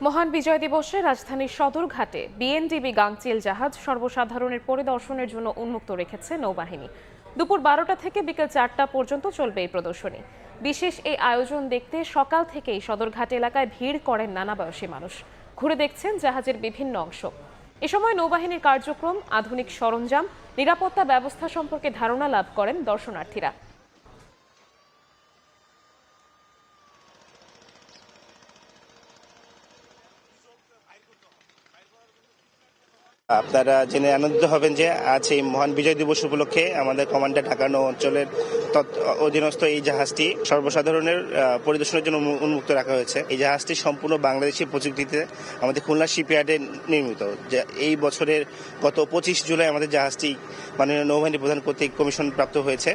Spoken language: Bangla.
মহান বিজয় দিবসে রাজধানীর সদরঘাটে বিএনডিবি গাংচিল জাহাজ সর্বসাধারণের পরিদর্শনের জন্য উন্মুক্ত রেখেছে নৌবাহিনী। দুপুর 12টা থেকে বিকেল 4টা পর্যন্ত চলবে এই প্রদর্শনী। বিশেষ এই আয়োজন দেখতে সকাল থেকেই সদরঘাট এলাকায় ভিড় করেন নানা বয়সী মানুষ। ঘুরে দেখছেন জাহাজের বিভিন্ন অংশ। এ সময় নৌবাহিনীর কার্যক্রম, আধুনিক সরঞ্জাম, নিরাপত্তা ব্যবস্থা সম্পর্কে ধারণা লাভ করেন দর্শনার্থীরা। আপনারা জেনে আনন্দিত হবেন যে আজ এই মহান বিজয় দিবস উপলক্ষে আমাদের কমান্ডার ঢাকা নৌ অঞ্চলের অধীনস্থ এই জাহাজটি সর্বসাধারণের পরিদর্শনের জন্য উন্মুক্ত রাখা হয়েছে। এই জাহাজটি সম্পূর্ণ বাংলাদেশি প্রযুক্তিতে আমাদের খুলনা শিপইয়ার্ডে নির্মিত। এই বছরের গত 25 জুলাই আমাদের জাহাজটি মাননীয় নৌবাহিনী প্রধান কর্তৃক কমিশন প্রাপ্ত হয়েছে।